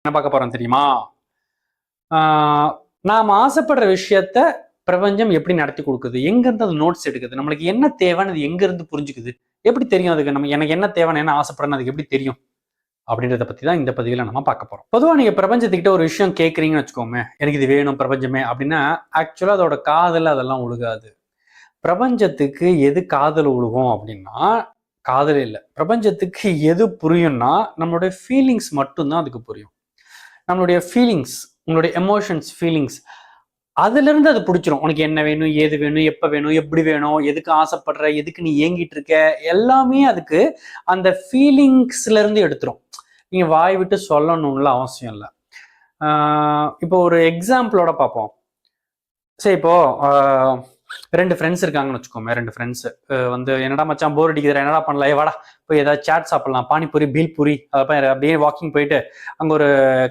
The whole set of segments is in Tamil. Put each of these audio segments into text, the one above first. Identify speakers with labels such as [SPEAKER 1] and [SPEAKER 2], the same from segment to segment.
[SPEAKER 1] என்ன பார்க்க போறோம் தெரியுமா? நாம் ஆசைப்படுற விஷயத்த பிரபஞ்சம் எப்படி நடத்தி கொடுக்குது, எங்க இருந்து அது நோட்ஸ் எடுக்குது, நம்மளுக்கு என்ன தேவைன்னு அது எங்க இருந்து புரிஞ்சுக்குது, எப்படி தெரியும் அதுக்கு நம்ம எனக்கு என்ன தேவைன்னு என்ன ஆசைப்படுறேன்னு அதுக்கு எப்படி தெரியும் அப்படின்றத பத்தி தான் இந்த பதிவில் நம்ம பார்க்க போறோம். பொதுவாக நீங்க பிரபஞ்சத்துக்கிட்ட ஒரு விஷயம் கேட்குறீங்கன்னு வச்சுக்கோமே, எனக்கு இது வேணும் பிரபஞ்சமே அப்படின்னா, ஆக்சுவலா அதோட காதல் அதெல்லாம் ஒழுகாது. பிரபஞ்சத்துக்கு எது காதல் ஒழுகும் அப்படின்னா, காதல் இல்லை. பிரபஞ்சத்துக்கு எது புரியும்னா நம்மளுடைய ஃபீலிங்ஸ் மட்டும்தான் அதுக்கு புரியும். நம்மளுடைய ஃபீலிங்ஸ், உங்களுடைய எமோஷன்ஸ், ஃபீலிங்ஸ், அதுல இருந்து அது பிடிச்சிரும். உனக்கு என்ன வேணும், ஏது வேணும், எப்ப வேணும், எப்படி வேணும், எதுக்கு ஆசைப்படுற, எதுக்கு நீ ஏங்கிட்டு இருக்க, எல்லாமே அதுக்கு அந்த ஃபீலிங்ஸ்ல இருந்து எடுத்துரும். நீங்க வாய் விட்டு சொல்லணும்ல அவசியம் இல்லை. இப்போ ஒரு எக்ஸாம்பிளோட பார்ப்போம். சரி, இப்போ ரெண்டு ஃப்ரெண்ட்ஸ் இருக்காங்கன்னு வச்சுக்கோமே. ரெண்டு ஃப்ரெண்ட்ஸ் வந்து என்னடா மச்சான் போர் அடிக்குதுடா, என்னடா பண்ணலாம், வாடா போய் ஏதாவது சாட் சாப்பிடலாம், பானிபூரி, பீல்பூரி, அதப்ப அப்படியே வாக்கிங் போயிட்டு அங்கே ஒரு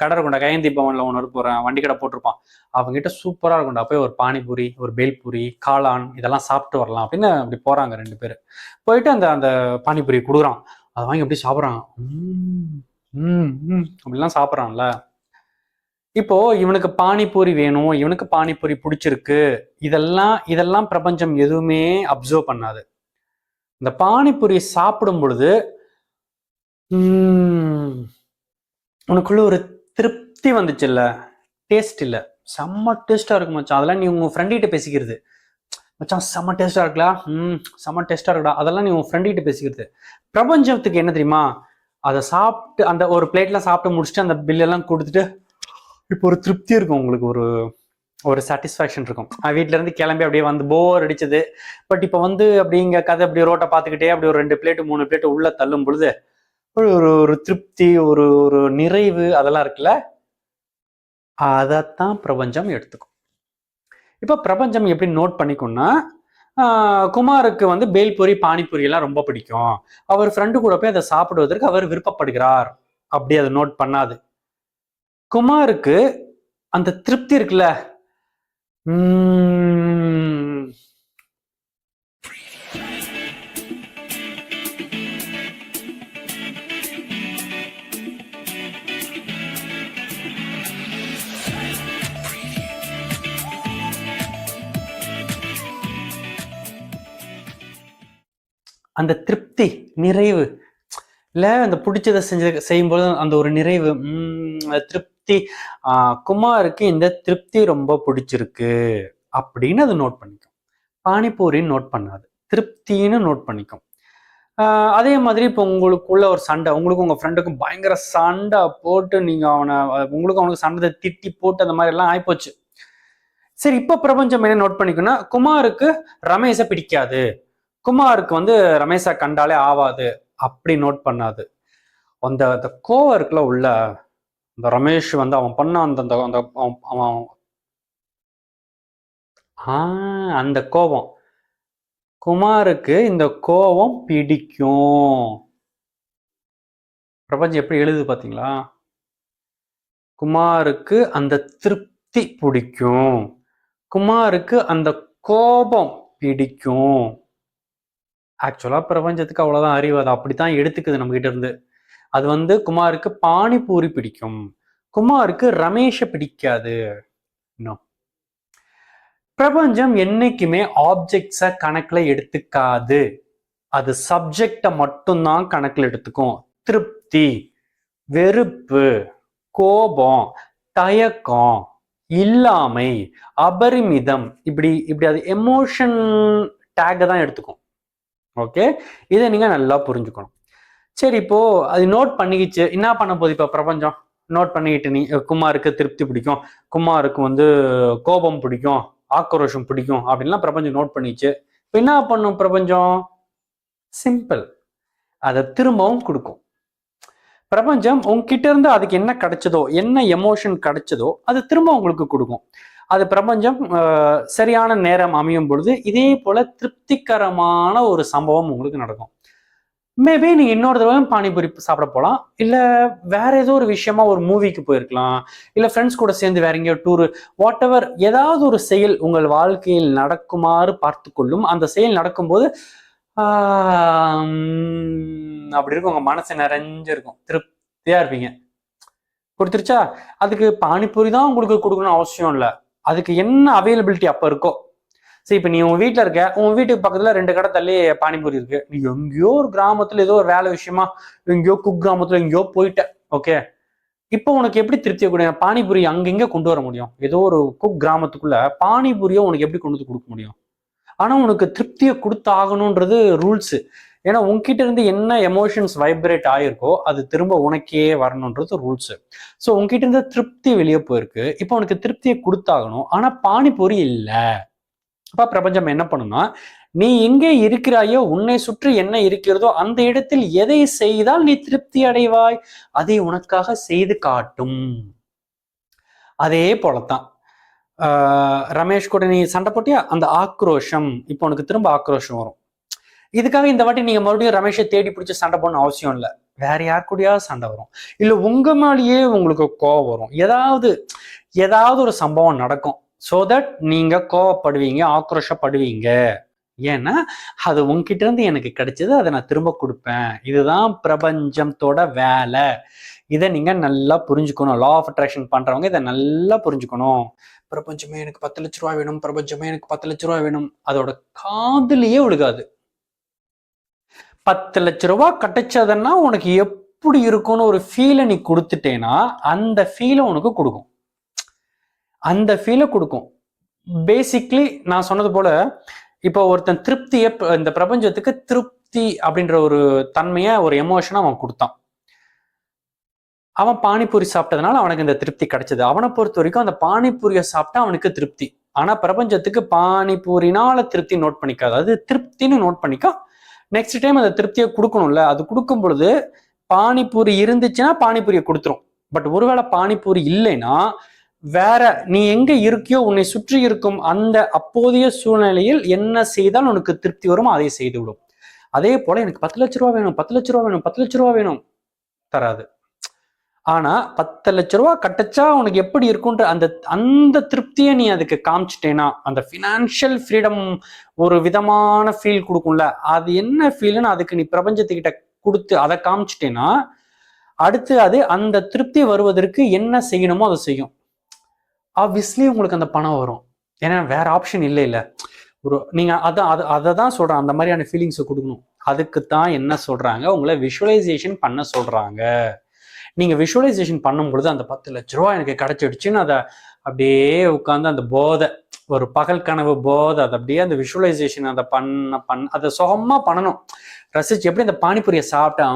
[SPEAKER 1] கடை இருக்கும்டா, கயந்தி பவனில் ஒன்று போகிறேன், வண்டி கடை போட்டிருப்பான், அவங்ககிட்ட சூப்பராக இருக்கும்டா, போய் ஒரு பானிபூரி, ஒரு பேல்பூரி, காளான் இதெல்லாம் சாப்பிட்டு வரலாம் அப்படின்னு அப்படி போகிறாங்க ரெண்டு பேர். போயிட்டு அந்த அந்த பானிபூரி கொடுக்குறான், அதை வாங்கி அப்படி சாப்பிட்றான். அப்படிலாம் சாப்பிட்றான்ல. இப்போ இவனுக்கு பானிபூரி வேணும், இவனுக்கு பானிபூரி பிடிச்சிருக்கு, இதெல்லாம் பிரபஞ்சம் எதுவுமே அப்சர்வ் பண்ணாது. இந்த பானிபூரி சாப்பிடும் பொழுது உனக்குள்ள ஒரு திருப்தி வந்துச்சு இல்ல, டேஸ்ட் இல்ல, செம்ம டேஸ்டா இருக்கு மச்சான், அதெல்லாம் நீ உங்க ஃப்ரெண்ட் கிட்ட பேசிக்கிறது, மச்சான் செம்ம டேஸ்டா இருக்கலாம், செம்ம டேஸ்டா இருக்குடா, அதெல்லாம் நீ உங்க ஃப்ரெண்ட் கிட்ட பேசிக்கிறது. பிரபஞ்சத்துக்கு என்ன தெரியுமா, அதை சாப்பிட்டு அந்த ஒரு பிளேட்ல சாப்பிட்டு முடிச்சுட்டு அந்த பில் எல்லாம் கொடுத்துட்டு இப்போ ஒரு திருப்தி இருக்கும், உங்களுக்கு ஒரு ஒரு சாட்டிஸ்ஃபேக்ஷன் இருக்கும். வீட்டுல இருந்து கிளம்பி அப்படியே வந்து போர் அடிச்சது, பட் இப்போ வந்து அப்படிங்க கதை அப்படி ரோட்டை பார்த்துக்கிட்டே அப்படி ஒரு 2 பிளேட்டு 3 பிளேட்டு உள்ள தள்ளும் பொழுது ஒரு ஒரு திருப்தி, ஒரு ஒரு நிறைவு அதெல்லாம் இருக்குல்ல, அதைத்தான் பிரபஞ்சம் எடுத்துக்கும். இப்போ பிரபஞ்சம் எப்படி நோட் பண்ணிக்கும்னா, குமாருக்கு வந்து பேல்பூரி, பானிபூரி எல்லாம் ரொம்ப பிடிக்கும், அவர் ஃப்ரெண்டு கூட போய் அதை சாப்பிடுவதற்கு அவர் விருப்பப்படுகிறார், அப்படி அதை நோட் பண்ணாது. குமாருக்கு அந்த திருப்தி இருக்குல்ல, அந்த திருப்தி, நிறைவு இல்ல, அந்த பிடிச்சதை செய்யும்போது அந்த ஒரு நிறைவு, திருப்தி. குமாருக்கு இந்த திருப்தி ரொம்ப பிடிச்சிருக்கு அப்படின்னு அது நோட் பண்ணிக்கும். பானிபூரின்னு நோட் பண்ணாது, திருப்தின்னு நோட் பண்ணிக்கும். அதே மாதிரி இப்போ உங்களுக்குள்ள ஒரு சண்டை, உங்களுக்கும் உங்க ஃப்ரெண்டுக்கும் பயங்கர சண்டை போட்டு நீங்க உங்களுக்கும் அவனுக்கு சண்டை திட்டி போட்டு அந்த மாதிரி எல்லாம் ஆயிப்போச்சு. சரி, இப்ப பிரபஞ்சம் என்ன நோட் பண்ணிக்கும்னா, குமாருக்கு ரமேஷை பிடிக்காது, குமாருக்கு வந்து ரமேஷை கண்டாலே ஆவாது அப்படி நோட் பண்ணாது. அந்த கோவம் இருக்குல்ல உள்ள, இந்த ரமேஷ் வந்து அவன் பண்ண அந்த அந்த கோபம், குமாருக்கு இந்த கோபம் பிடிக்கும். பிரபஞ்சம் எப்படி எழுது பாத்தீங்களா? குமாருக்கு அந்த திருப்தி பிடிக்கும், குமாருக்கு அந்த கோபம் பிடிக்கும். ஆக்சுவலா பிரபஞ்சத்துக்கு அவ்வளவுதான் அறிவு, அது அப்படித்தான் எடுத்துக்குது நம்ம கிட்ட இருந்து. அது வந்து குமாருக்கு பானிபூரி பிடிக்கும், குமாருக்கு ரமேஷை பிடிக்காது. பிரபஞ்சம் என்னைக்குமே ஆப்ஜெக்ட்ஸை கணக்குல எடுத்துக்காது, அது சப்ஜெக்டை மட்டும்தான் கணக்குல எடுத்துக்கும். திருப்தி, வெறுப்பு, கோபம், தயக்கம், இல்லாமை, அபரிமிதம், இப்படி இப்படி அது எமோஷன் டேக் தான் எடுத்துக்கும். ஓகே, இதை நீங்க நல்லா புரிஞ்சுக்கணும். சரி, இப்போ அது நோட் பண்ணிக்கிச்சு, என்ன பண்ண போகுது இப்ப பிரபஞ்சம்? நோட் பண்ணிக்கிட்டு நீ குமாருக்கு திருப்தி பிடிக்கும், குமாருக்கு வந்து கோபம் பிடிக்கும், ஆக்ரோஷம் பிடிக்கும் அப்படின்லாம் பிரபஞ்சம் நோட் பண்ணிச்சு. இப்போ என்ன பண்ணும் பிரபஞ்சம்? சிம்பிள், அதை திரும்பவும் கொடுக்கும். பிரபஞ்சம் உங்ககிட்ட இருந்து அதுக்கு என்ன கிடைச்சதோ, என்ன எமோஷன் கிடைச்சதோ அது திரும்ப உங்களுக்கு கொடுக்கும். அது பிரபஞ்சம் சரியான நேரம் அமையும் பொழுது இதே போல திருப்திகரமான ஒரு சம்பவம் உங்களுக்கு நடக்கும். மேபி நீங்க இன்னொரு தடவை பானிபூரி சாப்பிட போகலாம், இல்ல வேற ஏதோ ஒரு விஷயமா ஒரு மூவிக்கு போயிருக்கலாம், இல்ல ஃப்ரெண்ட்ஸ் கூட சேர்ந்து வேற எங்கேயோ டூரு, வாட் எவர், ஏதாவது ஒரு செயல் உங்கள் வாழ்க்கையில் நடக்குமாறு பார்த்து கொள்ளும். அந்த செயல் நடக்கும்போது அப்படி இருக்கும், உங்க மனசு நிறைஞ்சிருக்கும், திருப்தியா இருப்பீங்க. கொடுத்துருச்சா? அதுக்கு பானிபூரி தான் உங்களுக்கு கொடுக்கணும் அவசியம் இல்லை. அதுக்கு என்ன அவைலபிலிட்டி அப்ப இருக்கோ. சரி, இப்ப நீ உங்க வீட்டுல இருக்க, உங்க வீட்டுக்கு பக்கத்துல 2 கடை தள்ளி பானிபூரி இருக்கு. நீ எங்கேயோ ஒரு கிராமத்துல ஏதோ ஒரு வேலை விஷயமா எங்கேயோ கிராமத்துல எங்கேயோ போயிட்ட. ஓகே, இப்போ உனக்கு எப்படி திருப்தியை கொடுங்க? பானிபூரி அங்கங்க கொண்டு வர முடியும்? ஏதோ ஒரு கிராமத்துக்குள்ள பானிபூரியை உனக்கு எப்படி கொண்டு வந்து கொடுக்க முடியும்? ஆனா உனக்கு திருப்தியை கொடுத்தாகணும்ன்றது ரூல்ஸ். ஏன்னா உன்கிட்ட இருந்து என்ன எமோஷன்ஸ் வைப்ரேட் ஆயிருக்கோ அது திரும்ப உனக்கே வரணும்ன்றது ரூல்ஸ். ஸோ உன்கிட்ட இருந்து திருப்தி வெளியே போயிருக்கு, இப்போ உனக்கு திருப்தியை கொடுத்தாகணும். ஆனா பானிபூரி இல்லை. அப்ப பிரபஞ்சம் என்ன பண்ணும்னா, நீ எங்கே இருக்கிறாயோ, உன்னை சுற்றி என்ன இருக்கிறதோ அந்த இடத்தில் எதை செய்தால் நீ திருப்தி அடைவாய், அதை உனக்காக செய்து காட்டும். அதே போலத்தான் ரமேஷ் கூட நீ சண்டை போட்டியா, அந்த ஆக்ரோஷம் இப்போ உனக்கு திரும்ப ஆக்ரோஷம் வரும். இதுக்காக இந்த வாட்டி நீங்க மறுபடியும் ரமேஷை தேடி பிடிச்சி சண்டை போடணும் அவசியம் இல்லை. வேற யார் கூடயாவது சண்டை வரும், இல்ல உங்க மேலேயே உங்களுக்கு கோவம் வரும். ஏதாவது ஒரு சம்பவம் நடக்கும். சோ தட் நீங்க கோவப்படுவீங்க, ஆக்ரோஷப்படுவீங்க. ஏன்னா அது உங்ககிட்ட இருந்து எனக்கு கிடைச்சது, அதை நான் திரும்ப கொடுப்பேன். இதுதான் பிரபஞ்சத்தோட வேலை. இதை நீங்க நல்லா புரிஞ்சுக்கணும். லா ஆஃப் அட்ராக்ஷன் பண்றவங்க இதை நல்லா புரிஞ்சுக்கணும். பிரபஞ்சமே எனக்கு 10 லட்ச ரூபாய் வேணும், பிரபஞ்சமே எனக்கு 10 லட்ச ரூபாய் வேணும், அதோட காதுலயே ஒழுகாது. 10 லட்ச ரூபாய் கிடைச்சதுன்னா உனக்கு எப்படி இருக்கும்னு ஒரு ஃபீலை நீ கொடுத்துட்டேன்னா அந்த ஃபீலை உனக்கு கொடுக்கும். அந்த ஃபீலை கொடுக்கும். பேசிக்லி நான் சொன்னது போல, இப்போ ஒருத்தன் திருப்தியை, இந்த பிரபஞ்சத்துக்கு திருப்தி அப்படின்ற ஒரு தன்மையை, ஒரு எமோஷனை அவன் கொடுத்தான். அவன் பானிபூரி சாப்பிட்டதுனால அவனுக்கு இந்த திருப்தி கிடைச்சது. அவனை பொறுத்த வரைக்கும் அந்த பானிபூரியை சாப்பிட்டா அவனுக்கு திருப்தி. ஆனா பிரபஞ்சத்துக்கு பானிபூரினால திருப்தி நோட் பண்ணிக்காது, அது திருப்தின்னு நோட் பண்ணிக்கா. நெக்ஸ்ட் டைம் அந்த திருப்தியை கொடுக்கணும்ல, அது கொடுக்கும் பொழுது பானிபூரி இருந்துச்சுன்னா பானிபூரியை கொடுத்துரும். பட் ஒருவேளை பானிபூரி இல்லைன்னா வேற நீ எங்க இருக்கியோ, உன்னை சுற்றி இருக்கும் அந்த அப்போதைய சூழ்நிலையில் என்ன செய்தால் உனக்கு திருப்தி வருமோ அதை செய்து விடும். அதே போல எனக்கு 10 லட்ச ரூபா வேணும், 10 லட்ச ரூபா வேணும், 10 லட்ச ரூபா வேணும் தராது. ஆனா 10 லட்ச ரூபா கட்டச்சா உனக்கு எப்படி இருக்கும்ன்ற அந்த திருப்தியை நீ அதுக்கு காமிச்சிட்டேன்னா, அந்த ஃபினான்ஷியல் ஃப்ரீடம் ஒரு விதமான ஃபீல் கொடுக்கும்ல, அது என்ன ஃபீல்னு அதுக்கு நீ பிரபஞ்சத்துக்கிட்ட கொடுத்து அதை காமிச்சிட்டேன்னா, அடுத்து அது அந்த திருப்தி வருவதற்கு என்ன செய்யணுமோ அதை செய்யும். ஆப்வியஸ்லி உங்களுக்கு அந்த பணம் வரும். ஏன்னா வேற ஆப்ஷன் இல்லை. நீங்க அதை தான் சொல்றேன், அந்த மாதிரியான ஃபீலிங்ஸை கொடுக்கணும். அதுக்குத்தான் என்ன சொல்றாங்க, உங்களை விஷுவலைசேஷன் பண்ண சொல்றாங்க. நீங்க விஷுவலைசேஷன் பண்ணும் பொழுது அந்த 10 லட்ச ரூபா எனக்கு கிடைச்சிடுச்சுன்னு அதை அப்படியே உட்காந்து அந்த போதை, ஒரு பகல் கனவு போதை, அதை அப்படியே அந்த விஷுவலைசேஷன் அதை அதை சுகமா பண்ணணும், ரசிச்சு. எப்படி அந்த பானிபூரியை சாப்பிட்டா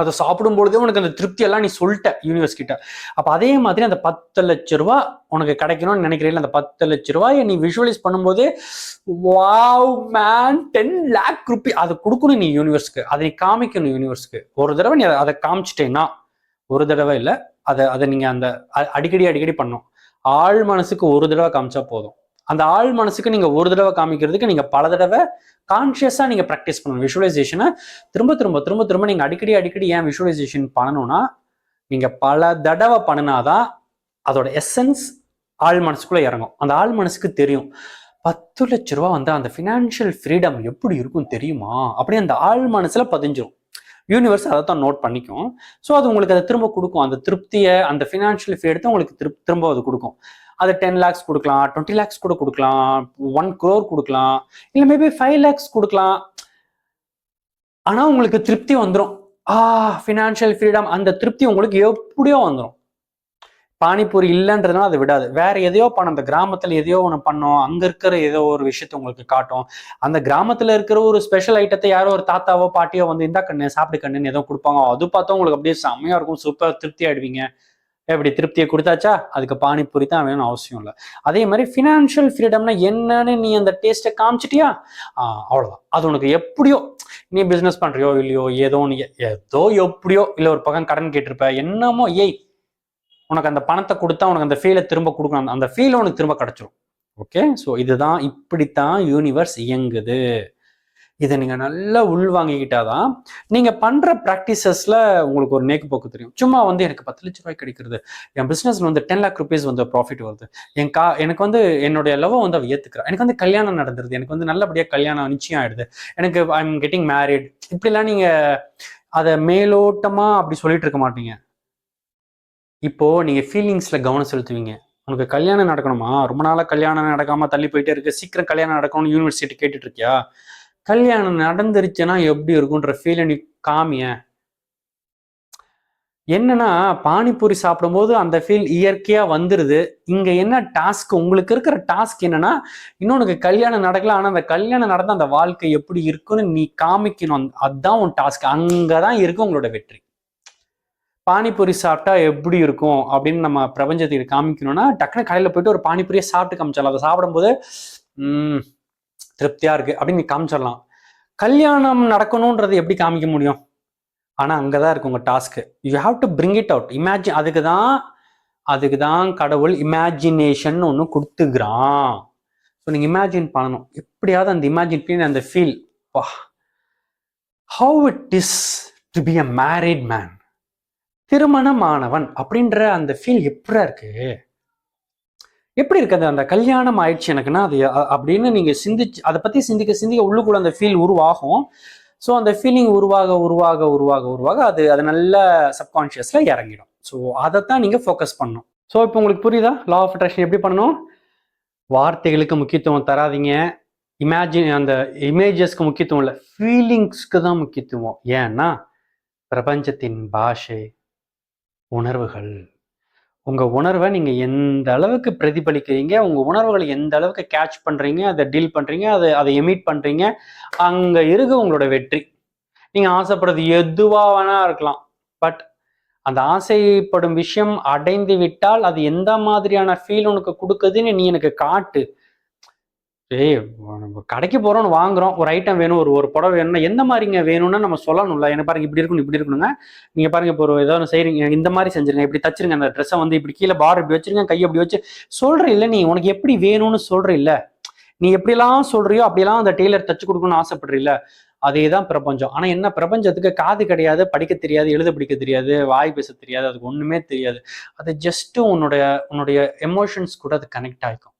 [SPEAKER 1] அதை சாப்பிடும் பொழுதே உனக்கு அந்த திருப்தி எல்லாம் நீ சொல்லிட்ட யூனிவர்ஸ் கிட்ட. அப்ப அதே மாதிரி அந்த 10 லட்ச ரூபாய் உனக்கு கிடைக்கணும்னு நினைக்கிறீங்களா, அந்த 10 லட்ச ரூபாயை நீ விஷுவலைஸ் பண்ணும்போது வாவ் மேன் 10 லேக் ரூபி அது கொடுக்கணும் நீ யூனிவர்ஸ்க்கு, அதை காமிக்கணும் யூனிவர்ஸ்க்கு. ஒரு தடவை நீ அதை காமிச்சிட்டேன்னா, ஒரு தடவை இல்லை, அதை நீங்க அந்த அடிக்கடி பண்ணும். ஆழ் மனசுக்கு ஒரு தடவை காமிச்சா போதும். அந்த ஆழ் மனசுக்கு நீங்க ஒரு தடவை காமிக்கிறதுக்கு நீங்க பல தடவை கான்சியஸா நீங்க ப்ராக்டிஸ் பண்ணணும். விஷுவலைசேஷனை திரும்ப நீங்க அடிக்கடி ஏன் விஷுவலைசேஷன் பண்ணணும்னா, நீங்க பல தடவை பண்ணினாதான் அதோட எசன்ஸ் ஆழ் மனசுக்குள்ள இறங்கும். அந்த ஆழ் மனசுக்கு தெரியும் 10 லட்ச ரூபா வந்து அந்த ஃபினான்ஷியல் ஃப்ரீடம் எப்படி இருக்கும் தெரியுமா, அப்படியே அந்த ஆழ் மனசுல பதிஞ்சிரும். யூனிவர்ஸ் அதை தான் நோட் பண்ணிக்கும். ஸோ அது உங்களுக்கு அதை திரும்ப கொடுக்கும். அந்த திருப்தியை, அந்த ஃபினான்ஷியல் ஃப்ரீடத்தை உங்களுக்கு திரும்ப அது கொடுக்கும். அது 10 lakhs கொடுக்கலாம், 20 lakhs கூட கொடுக்கலாம், 1 crore கொடுக்கலாம், இல்லை மேபி 5 lakhs கொடுக்கலாம். ஆனா உங்களுக்கு திருப்தி வந்துடும். ஃபினான்ஷியல் ஃப்ரீடம், அந்த திருப்தி உங்களுக்கு எப்படியோ வந்துடும். பானிபூரி இல்லைன்றதுனால அதை விடாது. வேற எதையோ பண்ண, அந்த கிராமத்துல எதையோ ஒன்று பண்ணோம், அங்க இருக்கிற ஏதோ ஒரு விஷயத்த உங்களுக்கு காட்டும். அந்த கிராமத்துல இருக்கிற ஒரு ஸ்பெஷல் ஐட்டத்தை யாரோ ஒரு தாத்தாவோ பாட்டியோ வந்து இந்தா கண்ணு சாப்பிடு கண்ணுன்னு ஏதோ கொடுப்பாங்க. அது பார்த்தா உங்களுக்கு அப்படியே செம்மையா இருக்கும், சூப்பர் திருப்தி ஆயிடுவீங்க. எப்படி திருப்தியை கொடுத்தாச்சா, அதுக்கு பானிபூரி தான் வேணும்னு அவசியம் இல்லை. அதே மாதிரி ஃபினான்ஷியல் ஃப்ரீடம்னா என்னன்னு நீ அந்த டேஸ்ட்டை காமிச்சிட்டியா, அவ்வளோதான். அது உனக்கு எப்படியோ, நீ பிஸ்னஸ் பண்றியோ இல்லையோ, ஏதோ எப்படியோ, இல்லை ஒரு பக்கம் கடன் கேட்டிருப்ப, என்னமோ உனக்கு அந்த பணத்தை கொடுத்தா உனக்கு அந்த ஃபீலை திரும்ப கொடுக்கணும், அந்த ஃபீலை உனக்கு திரும்ப கிடைச்சிரும். ஓகே, ஸோ இதுதான், இப்படித்தான் யூனிவர்ஸ் இயங்குது. இதை நீங்க நல்லா உள்வாங்கிக்கிட்டாதான் நீங்க பண்ற ப்ராக்டிசஸ்ல உங்களுக்கு ஒரு நேக்கு போக்கு தெரியும். சும்மா வந்து எனக்கு 10 லட்ச ரூபாய் கிடைக்கிறது, என் பிசினஸ்ல வந்து 10 lakh rupees வந்து ப்ராஃபிட் வருது, எனக்கு வந்து என்னுடைய லவ் வந்து அவ ஏத்துக்கிறேன், எனக்கு வந்து கல்யாணம் நடந்துருது, எனக்கு வந்து நல்லபடியா கல்யாணம் நிச்சயம் ஆயிடுது, எனக்கு ஐ எம் கெட்டிங் மேரிட், இப்படிலாம் நீங்க அதை மேலோட்டமா அப்படி சொல்லிட்டு இருக்க மாட்டீங்க. இப்போ நீங்க ஃபீலிங்ஸ்ல கவனம் செலுத்துவீங்க. உனக்கு கல்யாணம் நடக்கணுமா? ரொம்ப நாளா கல்யாணம் நடக்காம தள்ளி போயிட்டே இருக்கு, சீக்கிரம் கல்யாணம் நடக்கணும்னு யூனிவர்சிட்டி கேட்டுட்டு இருக்கியா? கல்யாணம் நடந்துருச்சுன்னா எப்படி இருக்குன்ற ஃபீலை நீ காமிய. என்னன்னா பானிபூரி சாப்பிடும்போது அந்த ஃபீல் இயற்கையா வந்துருது. இங்க என்ன டாஸ்க், உங்களுக்கு இருக்கிற டாஸ்க் என்னன்னா, இன்னொன்னு கல்யாணம் நடக்கல, ஆனா அந்த கல்யாணம் நடந்த அந்த வாழ்க்கை எப்படி இருக்குன்னு நீ காமிக்கணும். அதுதான் உன் டாஸ்க். அங்கதான் இருக்கு உங்களோட வெற்றி. பானிபூரி சாப்பிட்டா எப்படி இருக்கும் அப்படின்னு நம்ம பிரபஞ்சத்துக்கு காமிக்கணும்னா, டக்குனு கடையில் போயிட்டு ஒரு பானிபூரியை சாப்பிட்டு காமிச்சிடலாம். அதை சாப்பிடும்போது திருப்தியா இருக்கு அப்படின்னு நீ காமிச்சிடலாம். கல்யாணம் நடக்கணும்ன்றது எப்படி காமிக்க முடியும்? ஆனா அங்கதான் இருக்கு உங்க task. You have to bring it out. Imagine. அதுக்குதான் கடவுள் இமேஜினேஷன் ஒன்று கொடுத்துக்கிறான். ஸோ நீங்க இமேஜின் பண்ணணும். எப்படியாவது அந்த இமேஜின் அந்த feel, how it is to be a married man, திருமணமானவன் அப்படின்ற அந்த ஃபீல் எப்படி இருக்கு, எப்படி இருக்குது அந்த கல்யாணம் ஆயிடுச்சு எனக்குன்னா அது அப்படின்னு நீங்க சிந்திச்சு அதை பத்தி சிந்திக்க உள்ளுக்குள்ள அந்த ஃபீல் உருவாகும். ஸோ அந்த ஃபீலிங் உருவாக அது நல்ல சப்கான்ஷியஸ்ல இறங்கிடும். ஸோ அதைத்தான் நீங்க ஃபோக்கஸ் பண்ணணும். ஸோ இப்போ உங்களுக்கு புரியுதா லா ஆஃப் அட்ராக்ஷன் எப்படி பண்ணணும்? வார்த்தைகளுக்கு முக்கியத்துவம் தராதிங்க, அந்த இமேஜஸ்க்கு முக்கியத்துவம் இல்லை, ஃபீலிங்ஸ்க்கு தான் முக்கியத்துவம். ஏன்னா பிரபஞ்சத்தின் பாஷை உணர்வுகள். உங்க உணர்வை நீங்க எந்த அளவுக்கு பிரதிபலிக்கிறீங்க, உங்க உணர்வுகளை எந்த அளவுக்கு கேட்ச் பண்றீங்க, அதை டீல் பண்றீங்க, அதை எமிட் பண்றீங்க, அங்க இருக்கு உங்களோட வெற்றி. நீங்க ஆசைப்படுறது எதுவா வேணா இருக்கலாம், பட் அந்த ஆசைப்படும் விஷயம் அடைந்து விட்டால் அது எந்த மாதிரியான ஃபீல் உனக்கு கொடுக்குதுன்னு நீ எனக்கு காட்டு. கடைக்கு போறோம்னு வாங்குறோம், ஒரு ஐட்டம் வேணும், ஒரு புடவை வேணும்னா எந்த மாதிரிங்க வேணும்னா நம்ம சொல்லணும்ல. எனக்கு பாருங்க இப்படி இருக்கணும், இப்படி இருக்கணுங்க, நீங்க பாருங்க இப்போ ஒரு ஏதாவது செய்றீங்க, இந்த மாதிரி செஞ்சிருங்க, இப்படி தச்சிருங்க, அந்த ட்ரெஸ்ஸை வந்து இப்படி கீழே பார்டர் இப்படி வச்சிருங்க, கையை அப்படி வச்சு சொல்ற இல்ல. நீ உனக்கு எப்படி வேணும்னு சொல்ற இல்ல, நீ எப்படிலாம் சொல்றியோ அப்படியெல்லாம் அந்த டெய்லர் தச்சு கொடுக்கணும்னு ஆசைப்படுற இல்ல. அதேதான் பிரபஞ்சம். ஆனா என்ன, பிரபஞ்சத்துக்கு காது கிடையாது, படிக்க தெரியாது, எழுத படிக்க தெரியாது, வாய் பேச தெரியாது, அதுக்கு ஒண்ணுமே தெரியாது. அது ஜஸ்ட் உன்னுடைய எமோஷன்ஸ் கூட அது கனெக்ட் ஆகிக்கும்.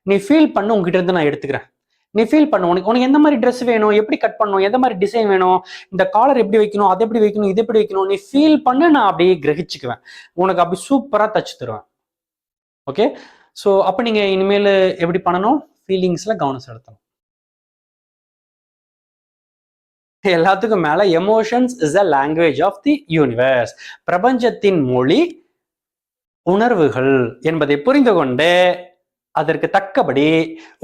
[SPEAKER 1] நீ ஃபீல் பண்ணு, உங்ககிட்ட இருந்து நான் எடுத்துக்கிறேன். நீ ஃபீல் பண்ணு, உனக்கு எந்த மாதிரி ட்ரெஸ் வேணும், எப்படி கட் பண்ணணும், எந்த மாதிரி டிசைன் வேணும், இந்த காலர் எப்படி வைக்கணும், அதை எப்படி வைக்கணும், இது எப்படி வைக்கணும், நீ ஃபீல் பண்ணு, நான் அப்படியே கிரகிச்சுக்குவேன், உனக்கு அப்படி சூப்பரா தச்சு தருவேன். ஓகே. ஸோ அப்போ நீங்க இனிமேல் எப்படி பண்ணணும், ஃபீலிங்ஸ்ல கவனம் செலுத்தணும். எல்லாத்துக்கும் மேல emotions is a language of the universe. பிரபஞ்சத்தின் மொழி உணர்வுகள் என்பதை புரிந்து கொண்டு அதற்கு தக்கபடி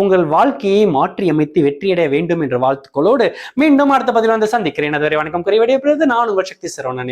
[SPEAKER 1] உங்கள் வாழ்க்கையை மாற்றி அமைத்து வெற்றியடைய வேண்டும் என்ற வாழ்த்துக்களோடு மீண்டும் அடுத்த பதிவில் வந்து சந்திக்கிறேன். அதுவரை வணக்கம். குறைவடைய நான் உங்கள் சக்தி சரவணன்.